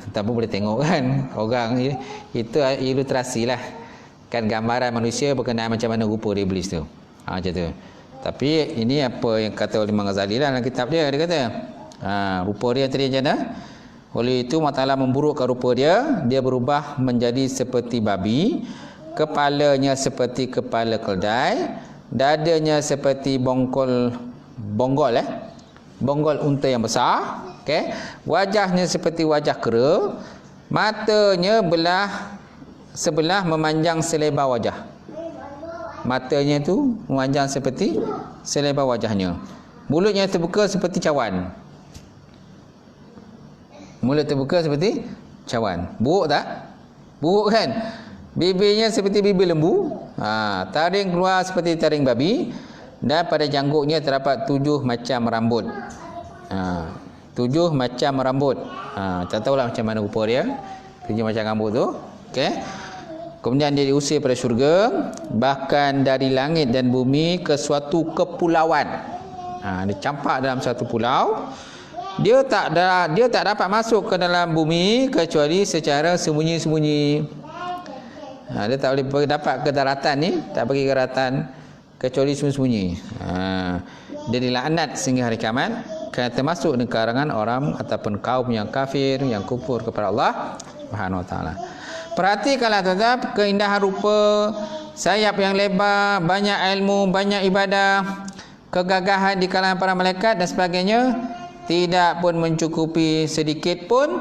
Tetapi boleh tengok kan orang itu ilustrasi lah. Kan gambaran manusia berkenaan macam mana rupa dia Iblis tu. Macam tu. Tapi ini apa yang kata oleh Imam Ghazali lah dalam kitab dia. Dia kata rupa dia tadi macam mana. Oleh itu Allah Ta'ala memburukkan rupa dia. Dia berubah menjadi seperti babi. kepalanya seperti kepala keldai, dadanya seperti bonggol unta yang besar, okey. Wajahnya seperti wajah kera, matanya sebelah memanjang selebar wajah. Matanya itu memanjang seperti selebar wajahnya. Mulutnya terbuka seperti cawan. Mulut terbuka seperti cawan. Buruk tak? Buruk kan? Bibirnya seperti bibir lembu. Taring keluar seperti taring babi. Dan pada janggutnya terdapat 7 macam rambut. 7 macam rambut. Tak tahulah macam mana rupa dia. 7 macam rambut tu. Okey. Kemudian dia diusir pada syurga, bahkan dari langit dan bumi ke suatu kepulauan. Dia campak dalam satu pulau. Dia tak dapat masuk ke dalam bumi kecuali secara sembunyi-sembunyi. Dia tak boleh dapat ke daratan ni, tak pergi ke daratan kecuali sembunyi-sembunyi. Dia dilaknat sehingga hari kiamat kerana termasuk di kalangan orang ataupun kaum yang kafir, yang kufur kepada Allah Subhanahu wa taala. Perhatikanlah tuan-tuan, keindahan rupa, sayap yang lebar, banyak ilmu, banyak ibadah, kegagahan di kalangan para malaikat dan sebagainya, tidak pun mencukupi sedikit pun.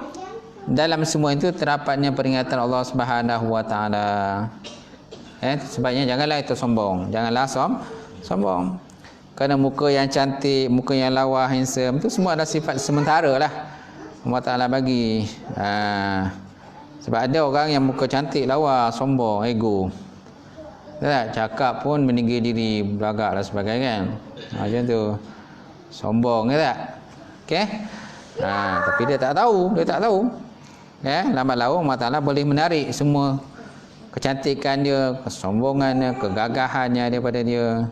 Dalam semua itu terdapatnya peringatan Allah Subhanahu wa taala. Sebabnya janganlah itu sombong. Janganlah sombong. Kerana muka yang cantik, muka yang lawa, handsome, itu semua adalah sifat sementara lah. Allah Taala bagi. Sebab ada orang yang muka cantik, lawa, sombong, ego. Tak cakap pun meninggi diri, belagak dan sebagainya kan. Macam tu. Sombong ke tak? Okey. Tapi dia tak tahu. Lambat laun Allah Taala boleh menarik semua kecantikan dia, kesombongannya, kegagahannya daripada dia.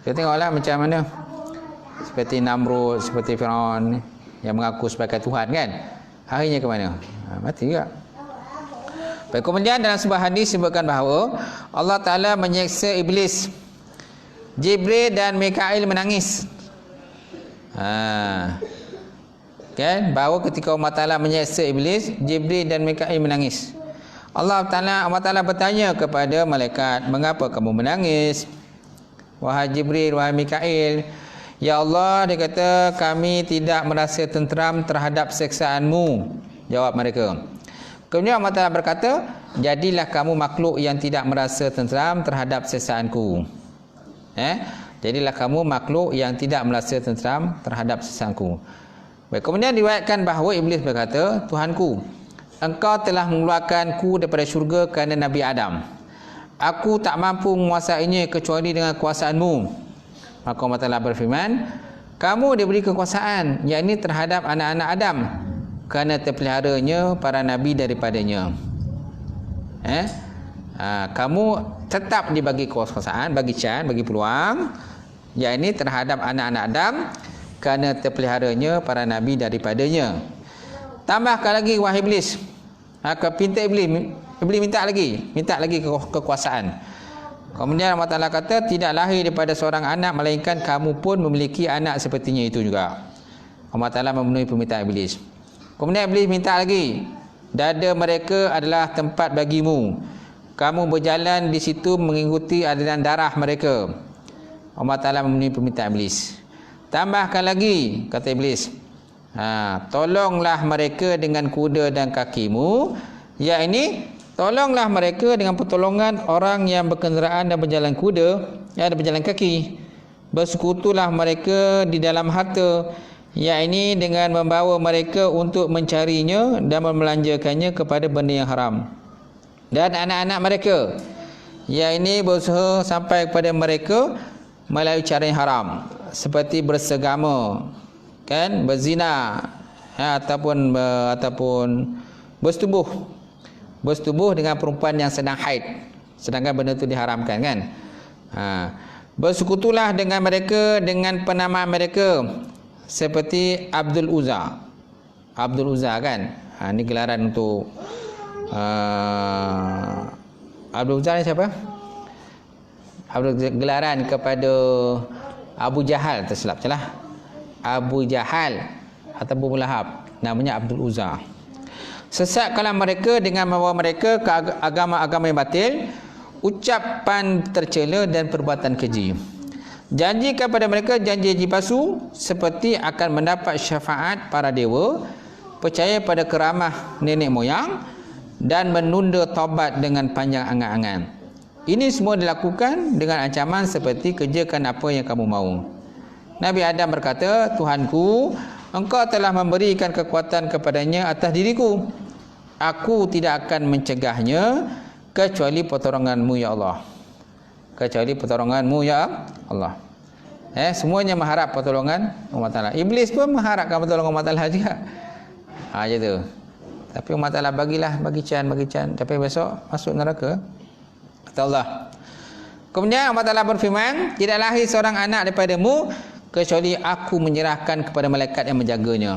Kita tengoklah macam mana. Seperti Namrud, seperti Firaun yang mengaku sebagai Tuhan kan. Akhirnya ke mana? Mati juga. Baik, kemudian dalam sebuah hadis disebutkan bahawa Allah Taala menyeksa iblis. Jibril dan Mikail menangis. Kan? Bahawa ketika Allah Taala menyeksa iblis, Jibril dan Mikail menangis. Allah Taala bertanya kepada malaikat, "Mengapa kamu menangis? Wahai Jibril, wahai Mikail?" "Ya Allah," dia kata, "kami tidak merasa tenteram terhadap seksaanmu." Jawab mereka. Kemudian Allah Taala berkata, "Jadilah kamu makhluk yang tidak merasa tenteram terhadap seksaanku." Jadilah kamu makhluk yang tidak merasa tenteram terhadap seksaanku. Baik, kemudian diriwayatkan bahawa iblis berkata, "Tuhanku, Engkau telah mengeluarkanku daripada syurga kerana Nabi Adam. Aku tak mampu menguasainya kecuali dengan kuasaanmu." Maka Allah Taala berfirman, "Kamu diberi kekuasaan, yakni terhadap anak-anak Adam, kerana terpeliharanya para nabi daripadanya." Kamu tetap dibagi kekuasaan, bagi peluang, yakni terhadap anak-anak Adam, kerana terpeliharanya para nabi daripadanya. Tambahkan lagi, wahai iblis. Pinta iblis minta lagi kekuasaan. Kemudian Allah Taala kata, "Tidak lahir daripada seorang anak melainkan kamu pun memiliki anak sepertinya itu juga." Allah Taala memenuhi permintaan iblis. Kemudian iblis minta lagi, "Dada mereka adalah tempat bagimu. Kamu berjalan di situ mengikuti aliran darah mereka." Allah Taala memenuhi permintaan iblis. Tambahkan lagi, kata iblis, "Tolonglah mereka dengan kuda dan kakimu." Yakni tolonglah mereka dengan pertolongan orang yang berkenderaan dan berjalan kuda, yang berjalan kaki. Bersekutulah mereka di dalam harta, yakni dengan membawa mereka untuk mencarinya dan membelanjakannya kepada benda yang haram. Dan anak-anak mereka, yakni berusaha sampai kepada mereka melalui cara yang haram, seperti bersegama, kan, berzina, ataupun bersetubuh dengan perempuan yang sedang haid, sedangkan benda itu diharamkan kan. Bersekutulah dengan mereka dengan penamaan mereka, seperti Abdul Uzza kan. Ini gelaran untuk Abdul Uzza ni siapa? Gelaran kepada Abu Jahal, tersilap Abu Jahal atau Abu Lahab, namanya Abdul Uzza. Sesatkanlah mereka dengan membawa mereka ke agama-agama yang batil, ucapan tercela dan perbuatan keji. Janjikan pada mereka janji-janji palsu seperti akan mendapat syafaat para dewa, percaya pada keramah nenek moyang dan menunda taubat dengan panjang angan-angan. Ini semua dilakukan dengan ancaman seperti kerjakan apa yang kamu mahu. Nabi Adam berkata, Tuhanku, Engkau telah memberikan kekuatan kepadanya atas diriku. Aku tidak akan mencegahnya kecuali pertolongan-Mu ya Allah. Kecuali pertolongan-Mu ya Allah. Semuanya mengharap pertolongan Allah Ta'ala. Iblis pun mengharapkan pertolongan Allah Ta'ala juga. Macam tu. Tapi Allah Ta'ala bagi can. Tapi besok masuk neraka. Kata Allah. Kemudian Allah Ta'ala berfirman, tidak lahir seorang anak daripadamu kecuali aku menyerahkan kepada malaikat yang menjaganya.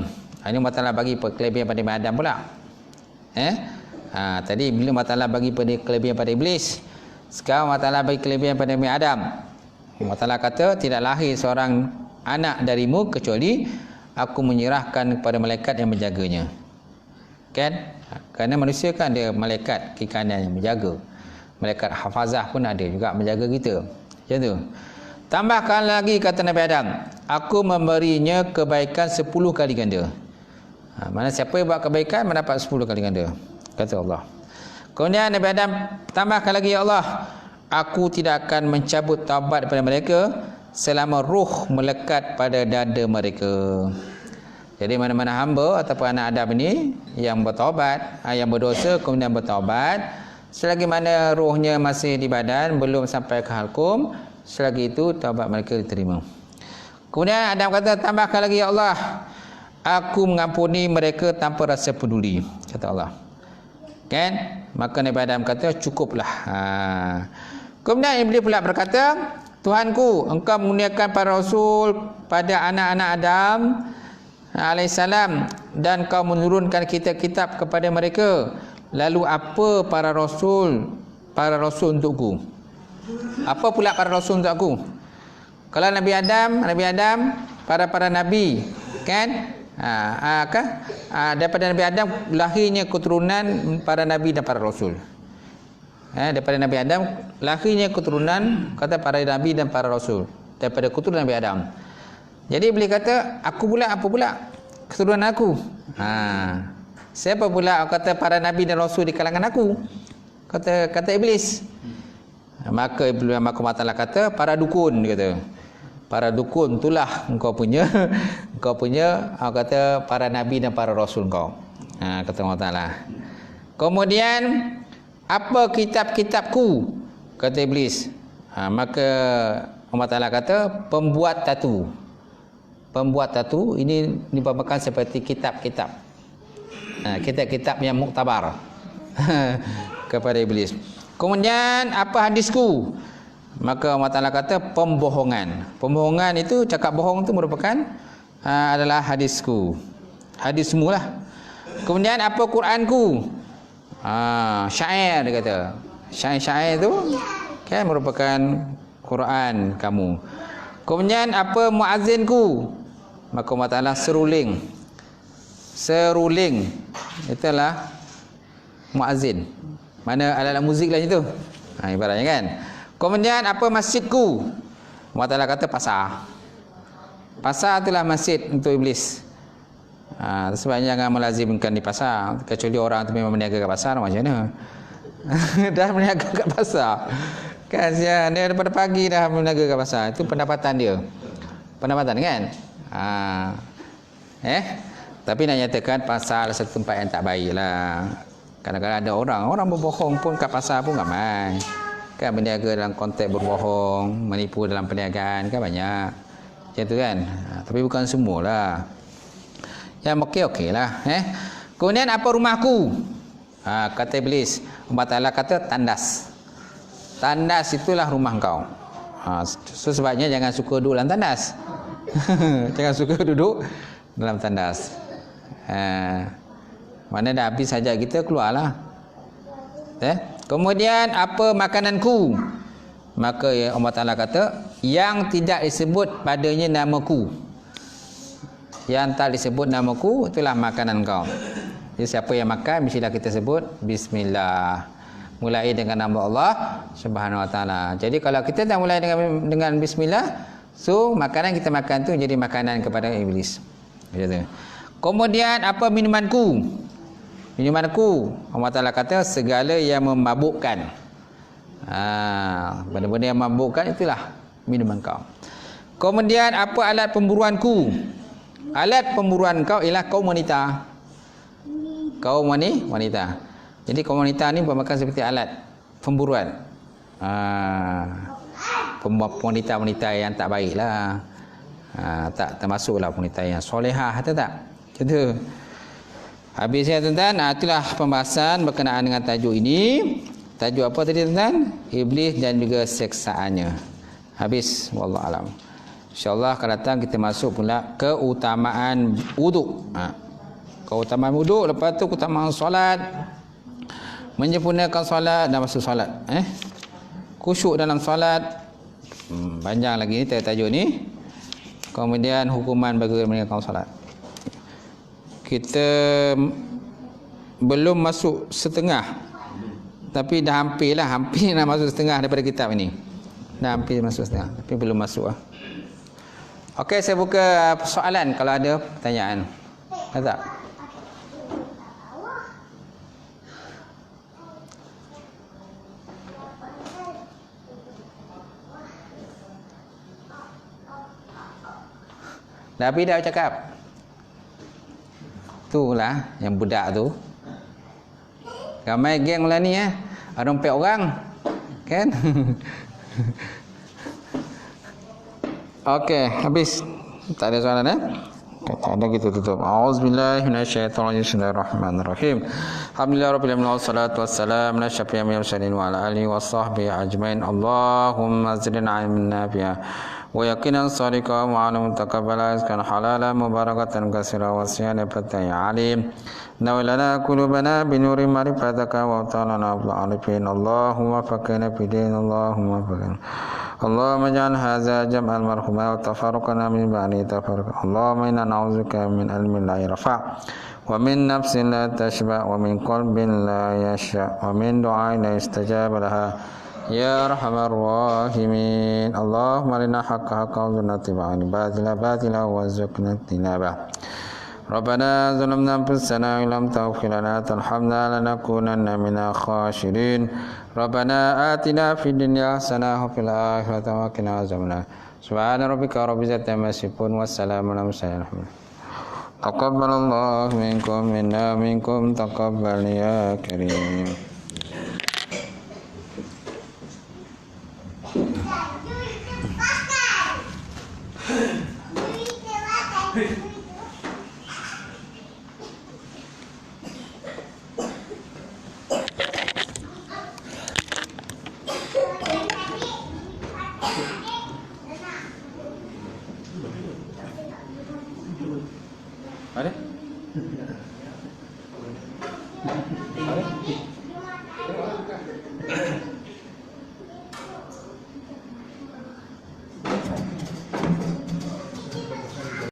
Ini Allah Ta'ala bagi kelebihan pada Nabi Adam pula. Tadi bila Allah Ta'ala bagi kelebihan pada Iblis, sekarang Allah Ta'ala bagi kelebihan pada Nabi Adam. Allah Ta'ala kata tidak lahir seorang anak darimu kecuali aku menyerahkan kepada malaikat yang menjaganya. Kan? Kerana manusia kan ada malaikat kiri kanan yang menjaga. Malaikat hafazah pun ada juga menjaga kita. Macam tu. Tambahkan lagi kata Nabi Adam, aku memberinya kebaikan 10 kali ganda. Mana siapa yang buat kebaikan mendapat 10 kali ganda. Kata Allah. Kemudian Nabi Adam tambahkan lagi, ya Allah, aku tidak akan mencabut taubat daripada mereka selama ruh melekat pada dada mereka. Jadi mana-mana hamba ataupun anak Adam ini yang bertaubat, yang berdosa kemudian bertaubat, selagi mana rohnya masih di badan, belum sampai ke halkum, selagi itu taubat mereka diterima. Kemudian Adam kata, tambahkan lagi, ya Allah, aku mengampuni mereka tanpa rasa peduli. Kata Allah. Kan? Maka Nabi Adam kata, cukuplah. Kemudian Iblis pula berkata, Tuhanku, Engkau mengurniakan para rasul pada anak-anak Adam alaihissalam dan Kau menurunkan kitab-kitab kepada mereka. Lalu apa para rasul untukku? Apa pula para rasul untuk aku? Kalau Nabi Adam, para nabi, kan? Daripada Nabi Adam lahirnya keturunan para nabi dan para rasul. Daripada Nabi Adam lahirnya keturunan kata para nabi dan para rasul daripada keturunan Nabi Adam. Jadi boleh kata aku pula apa pula keturunan aku? Siapa pula kata para nabi dan rasul di kalangan aku? Kata Iblis. Maka Allah Ta'ala kata para dukun, dia kata. Para dukun itulah engkau punya kata para nabi dan para rasul kau. Kata Allah Ta'ala. Kemudian apa kitab-kitabku? Kata Iblis. Maka Allah Ta'ala kata pembuat tatu. Pembuat tatu ini dipaparkan seperti kitab-kitab. Kitab-kitab yang muktabar kepada Iblis. Kemudian apa hadisku? Maka Allah Ta'ala kata pembohongan. Pembohongan itu, cakap bohong itu merupakan adalah hadisku. Hadismu lah. Kemudian apa Quranku? Syair, dia kata. Syair itu kan merupakan Quran kamu. Kemudian apa muazzinku? Maka Allah Ta'ala seruling. Itulah muazzin. Mana alat-alat muzik lah itu. Ibaratnya kan. Kemudian apa masjidku? Allah Ta'ala kata pasar. Pasar itulah masjid untuk Iblis. Sebabnya jangan melazimkan di pasar. Kecuali orang tu memang berniaga kat pasar, macam mana? Dah berniaga kat pasar. Kan dia daripada pagi dah berniaga kat pasar. Itu pendapatan dia. Pendapatan kan? Tapi nak nyatakan pasar satu tempat yang tak baik lah. Kadang-kadang ada orang berbohong pun kat pasar pun ramai. Kan berniaga dalam konteks berbohong, menipu dalam perniagaan kan banyak. Macam tu kan. Tapi bukan semualah. Yang okey lah. Kemudian apa rumahku? Kata Iblis. Allah Ta'ala kata tandas. Tandas itulah rumah kau. So sebabnya jangan suka duduk dalam tandas. Jangan suka duduk dalam tandas. Mana dah habis hajat kita, keluarlah. Kemudian apa makananku? Maka Allah Ta'ala kata yang tidak disebut padanya namaku. Yang tak disebut namaku itulah makanan kau. Jadi siapa yang makan mestilah kita sebut bismillah. Mulai dengan nama Allah Subhanahu wa taala. Jadi kalau kita dah mulai dengan bismillah, so makanan kita makan tu jadi makanan kepada iblis. Begitu. Kemudian apa minumanku? Minumanku, Allah Taala kata segala yang memabukkan. Benda-benda yang memabukkan itulah minuman kau. Kemudian apa alat pemburuanku? Alat pemburuan kau ialah kaum wanita. Kaum wanita. Jadi kaum wanita ni bermakan seperti alat pemburuan. Wanita-wanita yang tak baiklah. Tak termasuklah wanita yang solehah, tak? Macam tu. Habisnya tuan-tuan, itulah pembahasan berkenaan dengan tajuk ini. Tajuk apa tadi tuan-tuan? Iblis dan juga seksaannya. Habis, wallahu alam. InsyaAllah akan datang kita masuk pula keutamaan wuduk. Keutamaan wuduk, lepas tu keutamaan solat, menyempurnakan solat dan masuk solat. Khusyuk dalam solat. Panjang lagi ni tajuk ni. Kemudian hukuman bagi orang meninggalkan solat. Kita belum masuk setengah, tapi dah hampir nak masuk setengah daripada kitab ini. Dah hampir masuk setengah, tapi belum masuk lah. Okey, saya buka soalan kalau ada pertanyaan. Ada tak? Nabi dah cakap. Itulah yang budak tu. Ramai geng lah ni ada 4 orang. Kan? Okey, habis. Tak ada soalan tak ada, kita tutup. Auzubillahi minasyaitonir rajim. Bismillahirrahmanirrahim. Alhamdulillahirabbil alamin wassalatu wassalamu ala asyrafil mursalin wa ala alihi washabbihi ajmain. Allahumma zidna ilman nafi'a wa yaqinan sadiqa wa alam taqabbala rizqan halalan mubarakatan katsira wa siyana fataya alim. Nawlana qulubana bi nuri ma'rifataka wa ta'alana bil arifin. Allahumma faqina fi din. Allahumma faqina. Allahumma ij'al hadza jam'al marhuma wa tafarraqana min ba'di tafarruq. Allahumma inna na'udzubika min ilmin la yarfa' wa min nafsin la tashba' wa min qalbin la yasha' wa min du'ain la yustajab laha. Ya Arhamar Rahimin. Allahumma arina haqqa haqqan warzuqna ittiba'ahu, batila batila warzuqna ijtinabah. Rabbana zalamna anfusana wa lam taghfir lana wa tarhamna lanakunanna minal khasirin. Rabbana atina fid dunya hasanah wa fil akhirati hasanah wa qina azabannar. Subhana rabbika rabbil izzati amma yasifun wa salamun alal mursalin. Taqabbalallahu minkum minna minkum taqabbal ya karim. Ada?